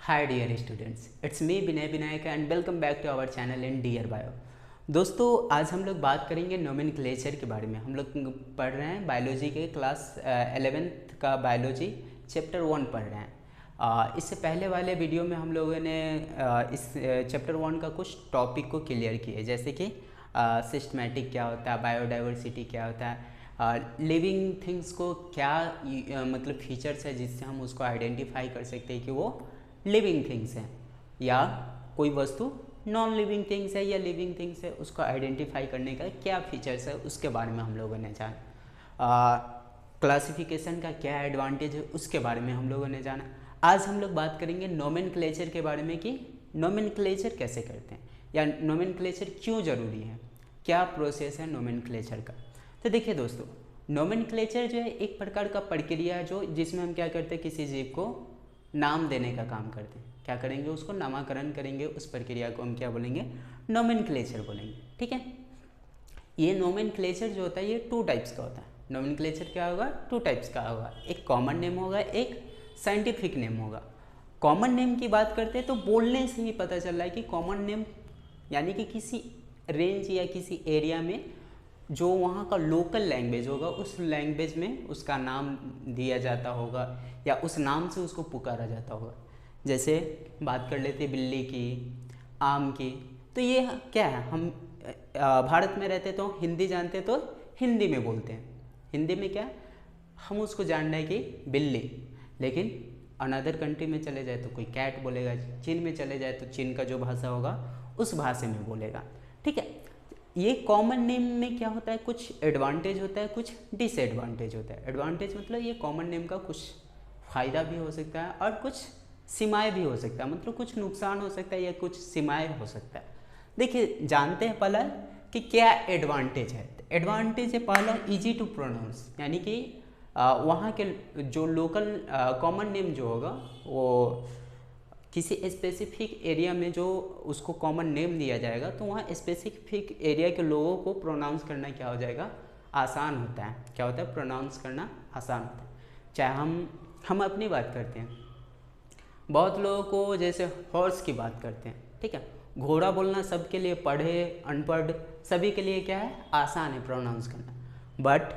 Hi dear students, it's me Vinay Vinayak and welcome back to our channel in dear bio. दोस्तों, आज हम लोग बात करेंगे नोमेनक्लेचर के बारे में। हम लोग पढ़ रहे हैं बायोलॉजी के क्लास 11th का बायोलॉजी चैप्टर 1 पढ़ रहे हैं। इससे पहले वाले वीडियो में हम लोगों ने इस चैप्टर 1 का कुछ टॉपिक को क्लियर किए, जैसे कि सिस्टमेटिक क्या होता है, बायोडाइवर्सिटी क्या होता है, लिविंग थिंग्स को क्या मतलब फीचर्स है जिससे हम उसको आइडेंटिफाई कर सकते हैं कि वो लिविंग थिंग्स हैं या कोई वस्तु नॉन लिविंग थिंग्स है या लिविंग थिंग्स है, उसको आइडेंटिफाई करने का क्या फीचर्स है उसके बारे में हम लोगों ने जाना। क्लासिफिकेशन का क्या एडवांटेज है उसके बारे में हम लोगों ने जाना। आज हम लोग बात करेंगे नोमेनक्लेचर के बारे में कि नोमेनक्लेचर कैसे करते हैं या नोमेनक्लेचर क्यों ज़रूरी है, क्या प्रोसेस है नोमेनक्लेचर का। तो देखिए दोस्तों, नोमेनक्लेचर जो है एक प्रकार का प्रक्रिया है जो जिसमें हम क्या करते हैं, किसी जीव को नाम देने का काम करते हैं। क्या करेंगे, उसको नामकरण करेंगे, उस प्रक्रिया को हम क्या बोलेंगे, नोमेनक्लेचर बोलेंगे। ठीक है, ये नोमेनक्लेचर जो होता है ये 2 टाइप्स का होता है। नोमेनक्लेचर क्या होगा, 2 टाइप्स का होगा, एक कॉमन नेम होगा, एक साइंटिफिक नेम होगा। कॉमन नेम की बात करते हैं तो बोलने से ही पता चल रहा है कि कॉमन नेम यानी कि किसी रेंज या किसी एरिया में जो वहाँ का लोकल लैंग्वेज होगा उस लैंग्वेज में उसका नाम दिया जाता होगा या उस नाम से उसको पुकारा जाता होगा। जैसे बात कर लेते बिल्ली की, आम की, तो ये क्या है, हम भारत में रहते तो हिंदी जानते तो हिंदी में बोलते हैं। हिंदी में क्या हम उसको जान रहे हैं कि बिल्ली, लेकिन अनदर कंट्री में चले जाए तो कोई कैट बोलेगा, चीन में चले जाए तो चीन का जो भाषा होगा उस भाषा में बोलेगा। ठीक है, ये कॉमन नेम में क्या होता है, कुछ एडवांटेज होता है, कुछ डिसएडवांटेज होता है। एडवांटेज मतलब ये कॉमन नेम का कुछ फ़ायदा भी हो सकता है और कुछ सीमाएं भी हो सकता है, मतलब कुछ नुकसान हो सकता है या कुछ सीमाएं हो सकता है। देखिए, जानते हैं पहला कि क्या एडवांटेज है। एडवांटेज है पहला, इजी टू प्रोनाउंस, यानी कि वहाँ के जो लोकल कॉमन नेम जो होगा वो किसी स्पेसिफिक एरिया में जो उसको कॉमन नेम दिया जाएगा तो वहाँ स्पेसिफिक एरिया के लोगों को प्रोनाउंस करना क्या हो जाएगा, आसान होता है। क्या होता है, प्रोनाउंस करना आसान होता है। चाहे हम अपनी बात करते हैं, बहुत लोगों को जैसे हॉर्स की बात करते हैं, ठीक है, घोड़ा बोलना सबके लिए, पढ़े अनपढ़ सभी के लिए क्या है, आसान है प्रोनाउंस करना। बट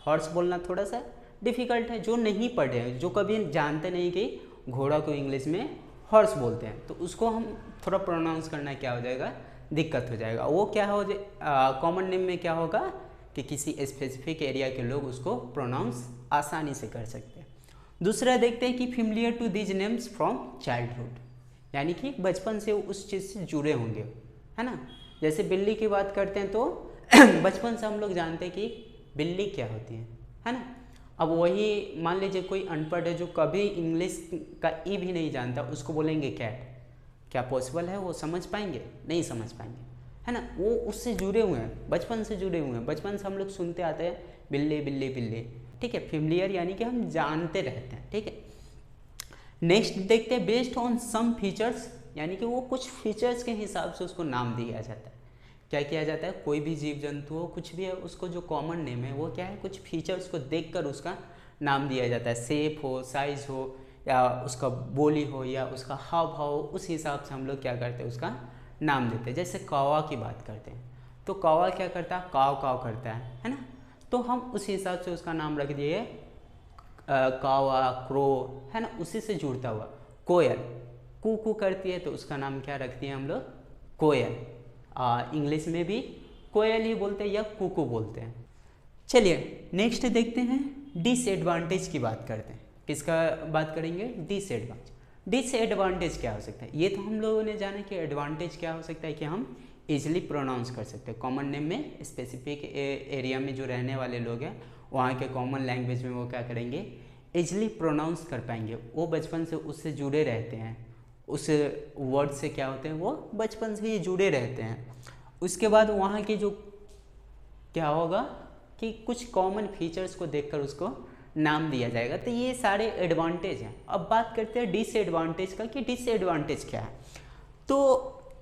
हॉर्स बोलना थोड़ा सा डिफ़िकल्ट है। जो नहीं पढ़े हैं, जो कभी जानते नहीं कि घोड़ा को इंग्लिश में हॉर्स बोलते हैं, तो उसको हम थोड़ा प्रोनाउंस करना क्या हो जाएगा, दिक्कत हो जाएगा। वो क्या हो जाए, कॉमन नेम में क्या होगा कि किसी स्पेसिफिक एरिया के लोग उसको प्रोनाउंस आसानी से कर सकते हैं। दूसरा देखते हैं कि familiar to these names from childhood, यानी कि बचपन से उस चीज़ से जुड़े होंगे, है ना। जैसे बिल्ली की बात करते हैं तो बचपन से हम लोग जानते हैं कि बिल्ली क्या होती है ना। अब वही मान लीजिए कोई अनपढ़ है जो कभी इंग्लिश का ई भी नहीं जानता, उसको बोलेंगे कैट, क्या पॉसिबल है वो समझ पाएंगे, नहीं समझ पाएंगे, है ना। वो उससे जुड़े हुए हैं, बचपन से जुड़े हुए हैं, बचपन से हम लोग सुनते आते हैं बिल्ली बिल्ली बिल्ली। ठीक है, फेमिलियर यानी कि हम जानते रहते हैं। ठीक है, नेक्स्ट देखते हैं बेस्ड ऑन सम फीचर्स, यानी कि वो कुछ फीचर्स के हिसाब से उसको नाम दिया जाता है। क्या किया जाता है, कोई भी जीव जंतु हो, कुछ भी है, उसको जो कॉमन नेम है वो क्या है, कुछ फीचर्स को देखकर उसका नाम दिया जाता है। शेप हो, साइज हो, या उसका बोली हो, या उसका हाव भाव हो, उस हिसाब से हम लोग क्या करते हैं, उसका नाम देते हैं। जैसे कौवा की बात करते हैं तो कौवा क्या करता है, काव काव करता है ना, तो हम उस हिसाब से उसका नाम रख दिए कौवा, क्रो, है ना, उसी से जुड़ता हुआ। कोयल कू कू करती है तो उसका नाम क्या रख दिए हम लोग, कोयल। इंग्लिश में भी कोयल ही बोलते हैं या कुकू बोलते हैं। चलिए नेक्स्ट देखते हैं, डिसएडवांटेज की बात करते हैं। किसका बात करेंगे, डिसएडवांटेज। डिसएडवांटेज क्या हो सकता है, ये तो हम लोगों ने जाना कि एडवांटेज क्या हो सकता है कि हम इजीली प्रोनाउंस कर सकते हैं। कॉमन नेम में स्पेसिफिक एरिया में जो रहने वाले लोग हैं वहाँ के कॉमन लैंग्वेज में वो क्या करेंगे, इजीली प्रोनाउंस कर पाएंगे। वो बचपन से उससे जुड़े रहते हैं, उस वर्ड से क्या होते हैं, वो बचपन से ही जुड़े रहते हैं। उसके बाद वहाँ की जो क्या होगा कि कुछ कॉमन फीचर्स को देखकर उसको नाम दिया जाएगा। तो ये सारे एडवांटेज हैं। अब बात करते हैं डिसएडवांटेज का कि डिसएडवांटेज क्या है। तो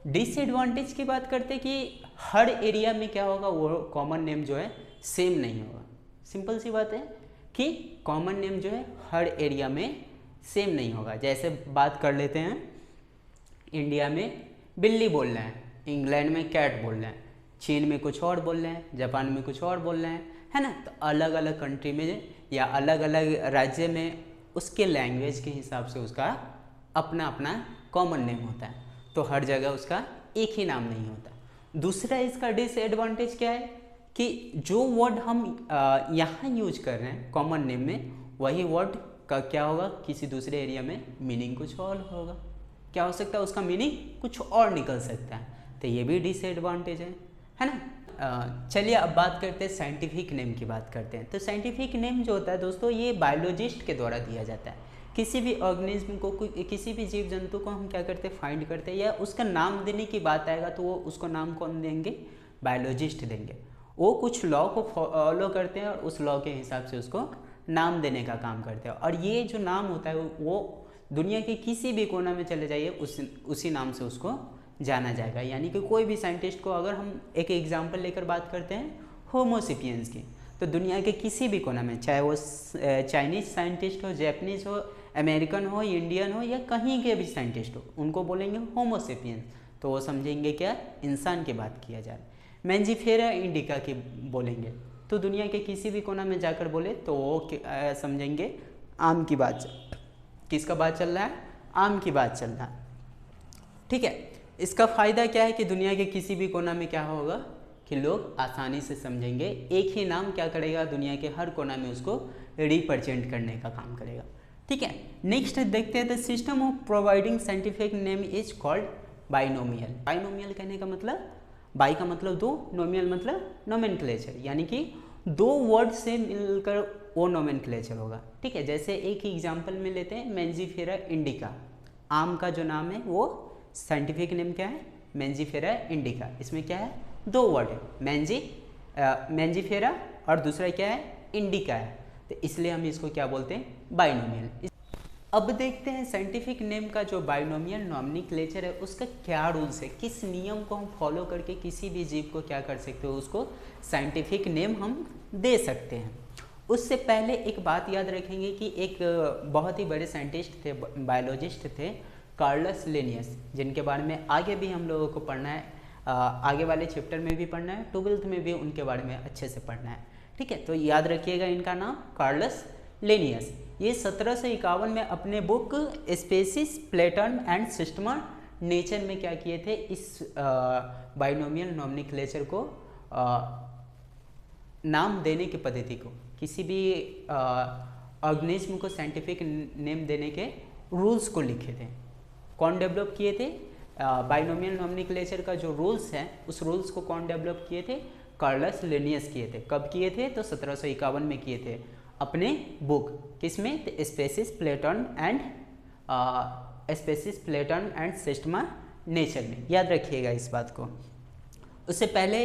डिसएडवांटेज की बात करते हैं कि हर एरिया में क्या होगा, वो कॉमन नेम जो है सेम नहीं होगा। सिंपल सी बात है कि कॉमन नेम जो है हर एरिया में सेम नहीं होगा। जैसे बात कर लेते हैं, इंडिया में बिल्ली बोल रहे हैं, इंग्लैंड में कैट बोल रहे हैं, चीन में कुछ और बोल रहे हैं, जापान में कुछ और बोल रहे हैं, है ना। तो अलग अलग कंट्री में या अलग अलग राज्य में उसके लैंग्वेज के हिसाब से उसका अपना अपना कॉमन नेम होता है, तो हर जगह उसका एक ही नाम नहीं होता। दूसरा इसका डिसएडवांटेज क्या है कि जो वर्ड हम यहाँ यूज कर रहे हैं कॉमन नेम में, वही वर्ड का क्या होगा किसी दूसरे एरिया में मीनिंग कुछ और होगा। क्या हो सकता है, उसका मीनिंग कुछ और निकल सकता है, तो ये भी डिसएडवांटेज है ना। चलिए अब बात करते हैं साइंटिफिक नेम की बात करते हैं। तो साइंटिफिक नेम जो होता है दोस्तों, ये बायोलॉजिस्ट के द्वारा दिया जाता है। किसी भी ऑर्गेनिज्म को, किसी भी जीव जंतु को हम क्या करते हैं, फाइंड करते हैं, या उसका नाम देने की बात आएगा तो वो उसको नाम कौन देंगे, बायोलॉजिस्ट देंगे। वो कुछ लॉ को फॉलो करते हैं और उस लॉ के हिसाब से उसको नाम देने का काम करते हैं। और ये जो नाम होता है वो दुनिया के किसी भी कोना में चले जाइए उसी नाम से उसको जाना जाएगा। यानी कि कोई भी साइंटिस्ट को, अगर हम एक एग्जांपल लेकर बात करते हैं होमोसेपियंस की, तो दुनिया के किसी भी कोना में, चाहे वो चाइनीज साइंटिस्ट हो, जापानीज हो, अमेरिकन हो, इंडियन हो, या कहीं के भी साइंटिस्ट हो, उनको बोलेंगे होमोसेपियंस, तो वो समझेंगे क्या, इंसान की बात किया जा रहा है। मैंजीफेरा इंडिका की बोलेंगे तो दुनिया के किसी भी कोना में जाकर बोले तो वो समझेंगे आम की बात, किसका बात चल रहा है, आम की बात चल रहा है। ठीक है, इसका फ़ायदा क्या है कि दुनिया के किसी भी कोना में क्या होगा कि लोग आसानी से समझेंगे। एक ही नाम क्या करेगा, दुनिया के हर कोना में उसको रिप्रेजेंट करने का काम करेगा। ठीक है, नेक्स्ट देखते हैं, the system of providing scientific name is called binomial. Binomial कहने का मतलब, बाई का मतलब दो, नोमियल मतलब नोमेनक्लेचर, यानी कि दो वर्ड से मिलकर वो नोमेनक्लेचर होगा। ठीक है, जैसे एक ही एग्जांपल में लेते हैं, मैंजीफेरा इंडिका, आम का जो नाम है वो साइंटिफिक नेम क्या है, मैंजीफेरा इंडिका। इसमें क्या है, दो वर्ड है, मैंजीफेरा और दूसरा क्या है, इंडिका है, तो इसलिए हम इसको क्या बोलते हैं, बाइनोमियल। अब देखते हैं साइंटिफिक नेम का जो बाइनोमियल नॉमेनक्लेचर है उसका क्या रूल्स है, किस नियम को हम फॉलो करके किसी भी जीव को क्या कर सकते हो, उसको साइंटिफिक नेम हम दे सकते हैं। उससे पहले एक बात याद रखेंगे कि एक बहुत ही बड़े साइंटिस्ट थे, बायोलॉजिस्ट थे, कार्लस लिनियस, जिनके बारे में आगे भी हम लोगों को पढ़ना है, आगे वाले चैप्टर में भी पढ़ना है, 12th में भी उनके बारे में अच्छे से पढ़ना है। ठीक है, तो याद रखिएगा इनका नाम कार्लस लिनियस। ये 1751 में अपने बुक स्पेसिस प्लेटर्न एंड सिस्टमा नेचर में क्या किए थे, इस बाइनोमियल नॉमेनक्लेचर को नाम देने की पद्धति को, किसी भी ऑर्गेनिज्म को साइंटिफिक नेम देने के रूल्स को लिखे थे। कौन डेवलप किए थे, बाइनोमियल नॉमेनक्लेचर का जो रूल्स हैं उस रूल्स को कौन डेवलप किए थे, कार्लस लिनियस किए थे। कब किए थे, तो 1751 में किए थे, अपने बुक किसमें, स्पेसिस प्लेटर्न एंड सिस्टमा नेचर में। याद रखिएगा इस बात को। उससे पहले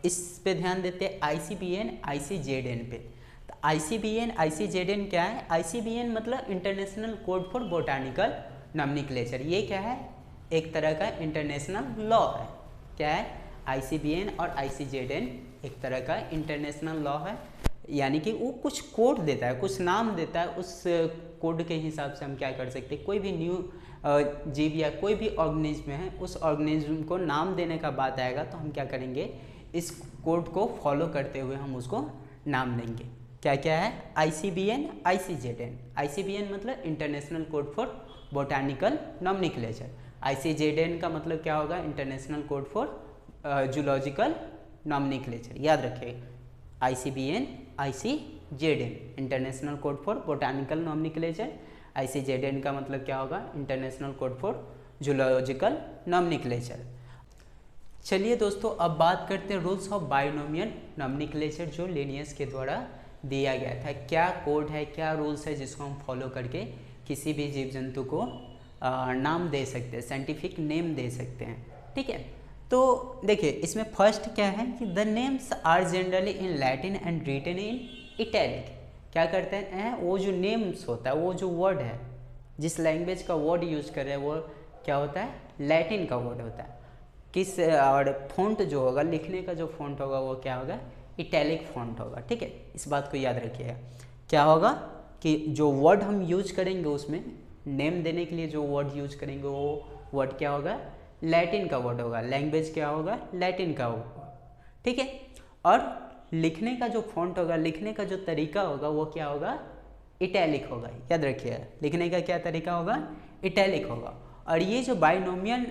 इस पे ध्यान देते हैं ICBN ICZN पे। तो ICBN ICZN क्या है, ICBN मतलब international code for botanical nomenclature. ये क्या है, एक तरह का इंटरनेशनल लॉ है। क्या है, ICBN और ICZN एक तरह का इंटरनेशनल लॉ है, यानी कि वो कुछ कोड देता है, कुछ नाम देता है, उस कोड के हिसाब से हम क्या कर सकते हैं, कोई भी न्यू जीव या कोई भी ऑर्गेनिज्म है, उस ऑर्गेनिज्म को नाम देने का बात आएगा तो हम क्या करेंगे, इस कोड को फॉलो करते हुए हम उसको नाम देंगे। क्या क्या है, ICBN ICZN। ICBN मतलब international code for botanical nomenclature, ICZN का मतलब क्या होगा, international code for zoological nomenclature. याद रखिए, ICBN ICZN international code for botanical nomenclature, ICZN का मतलब क्या होगा, international code for zoological nomenclature. चलिए दोस्तों, अब बात करते हैं रूल्स ऑफ बाइनोमियल नॉमेनक्लेचर जो लिनियस के द्वारा दिया गया था। क्या कोड है, क्या रूल्स है जिसको हम फॉलो करके किसी भी जीव जंतु को नाम दे सकते हैं, साइंटिफिक नेम दे सकते हैं। ठीक है, तो देखिए इसमें फर्स्ट क्या है कि the names are generally in Latin and written in italic. क्या करते हैं, वो जो नेम्स होता है, वो जो वर्ड है, जिस लैंग्वेज का वर्ड यूज कर रहे हैं वो क्या होता है, लैटिन का वर्ड होता है। किस और फॉन्ट जो होगा, लिखने का जो फॉन्ट होगा वो क्या होगा, इटैलिक फॉन्ट होगा। ठीक है, इस बात को याद रखिएगा। क्या होगा, कि जो वर्ड हम यूज करेंगे उसमें नेम देने के लिए जो वर्ड यूज करेंगे वो वर्ड क्या होगा, लैटिन का वर्ड होगा, लैंग्वेज क्या होगा, लैटिन का होगा, ठीक है। और लिखने का जो फॉन्ट होगा, लिखने का जो तरीका होगा वो क्या होगा, इटैलिक होगा। याद रखिएगा, लिखने का क्या तरीका होगा, इटैलिक होगा। और ये जो बाइनोमियल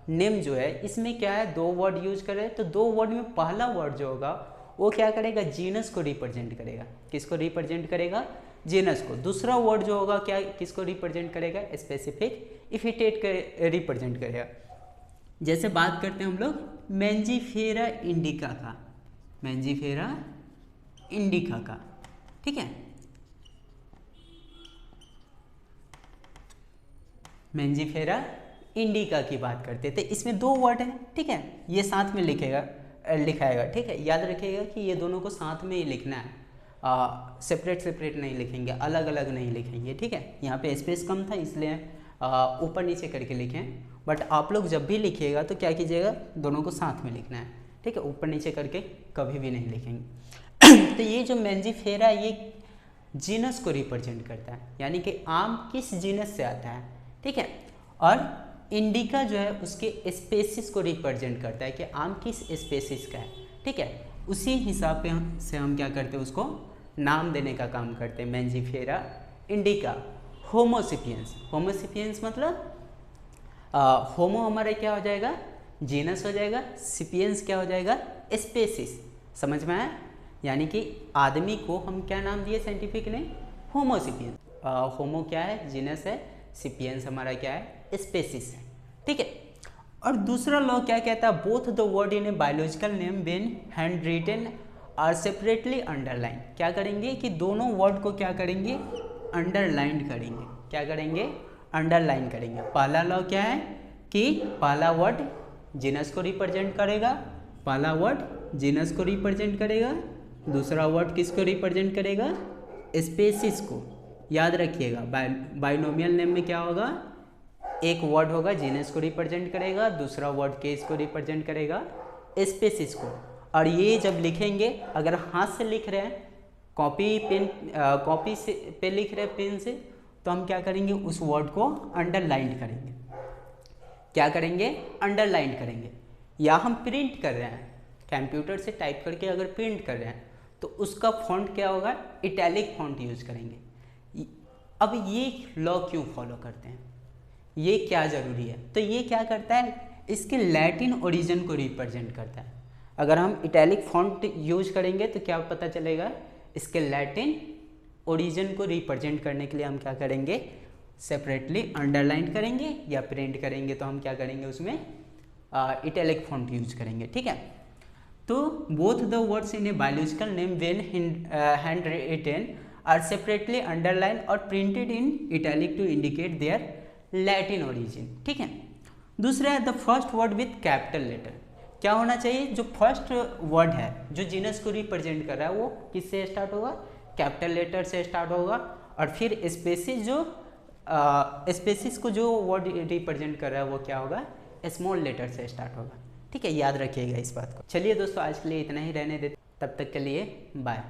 नेम जो है इसमें क्या है, दो वर्ड यूज कर रहे हैं, तो दो वर्ड में पहला वर्ड जो होगा वो क्या करेगा, जीनस को रिप्रेजेंट करेगा। किसको रिप्रेजेंट करेगा, जीनस को। दूसरा वर्ड जो होगा क्या, किसको रिप्रेजेंट करेगा, स्पेसिफिक इफिटेट रिप्रेजेंट करेगा। जैसे बात करते हैं हम लोग मैंजीफेरा इंडिका का, मैंजीफेरा इंडिका का, ठीक है। मैंजीफेरा इंडिका की बात करते थे, इसमें दो वर्ड हैं, ठीक है। ये साथ में लिखाएगा, ठीक है। याद रखिएगा कि ये दोनों को साथ में ही लिखना है, सेपरेट सेपरेट नहीं लिखेंगे, अलग अलग नहीं लिखेंगे, ठीक है। यहाँ पे स्पेस कम था इसलिए ऊपर नीचे करके लिखें, बट आप लोग जब भी लिखिएगा तो क्या कीजिएगा, दोनों को साथ में लिखना है, ठीक है। ऊपर नीचे करके कभी भी नहीं लिखेंगे। तो ये जो मैंजीफेरा ये जीनस को रिप्रेजेंट करता है, यानी कि आम किस जीनस से आता है, ठीक है। और इंडिका जो है उसके स्पेसिस को रिप्रेजेंट करता है कि आम किस स्पेसिस का है, ठीक है। उसी हिसाब से हम क्या करते हैं, उसको नाम देने का काम करते हैं। Mangifera indica. होमोसिपियंस, होमोसिपियंस मतलब होमो हमारा क्या हो जाएगा, जीनस हो जाएगा, सिपियंस क्या हो जाएगा, स्पेसिस। समझ में आया, यानी कि आदमी को हम क्या नाम दिए साइंटिफिक ने, होमोसिपियंस। होमो क्या है, जीनस है, सिपियंस हमारा क्या है, स्पेसिस है, ठीक है। और दूसरा लॉ क्या कहता है, both the word in a biological name when hand written are separately underline. क्या करेंगे कि दोनों वर्ड को क्या करेंगे, अंडरलाइन करेंगे। क्या करेंगे, अंडरलाइन करेंगे। पहला लॉ क्या है कि पहला वर्ड जीनस को रिप्रेजेंट करेगा, पहला वर्ड जीनस को रिप्रेजेंट करेगा, दूसरा वर्ड किसको रिप्रेजेंट करेगा, स्पेसिस को। याद रखिएगा, बाइनोमियल नेम में क्या होगा, एक वर्ड होगा जीनस को रिप्रेजेंट करेगा, दूसरा वर्ड केस को रिप्रेजेंट करेगा, स्पेसिस को। और ये जब लिखेंगे, अगर हाथ से लिख रहे हैं, कॉपी से पे लिख रहे हैं पेन से, तो हम क्या करेंगे, उस वर्ड को अंडरलाइन करेंगे। क्या करेंगे, अंडरलाइन करेंगे। या हम प्रिंट कर रहे हैं, कंप्यूटर से टाइप करके अगर प्रिंट कर रहे हैं तो उसका फॉन्ट क्या होगा, इटैलिक फॉन्ट यूज करेंगे। अब ये लॉ क्यों फॉलो करते हैं, ये क्या ज़रूरी है, तो ये क्या करता है, इसके लैटिन ओरिजिन को रिप्रेजेंट करता है। अगर हम इटैलिक फॉन्ट यूज करेंगे तो क्या पता चलेगा, इसके लैटिन ओरिजिन को रिप्रेजेंट करने के लिए हम क्या करेंगे, सेपरेटली अंडरलाइन करेंगे, या प्रिंट करेंगे तो हम क्या करेंगे, उसमें इटैलिक फॉन्ट यूज करेंगे, ठीक है। तो both the words in a biological name when hand written are separately underlined और printed in italic to indicate their Latin origin, ठीक है। दूसरा है the first word with capital letter. क्या होना चाहिए, जो फर्स्ट वर्ड है जो जीनस को रिप्रेजेंट कर रहा है वो किससे स्टार्ट होगा, कैपिटल लेटर से स्टार्ट होगा। और फिर स्पेसिस, जो स्पेसिस को जो वर्ड रिप्रेजेंट कर रहा है वो क्या होगा, स्मॉल लेटर से स्टार्ट होगा, ठीक है। याद रखिएगा इस बात को। चलिए दोस्तों, आज के लिए इतना ही रहने देते, तब तक के लिए बाय।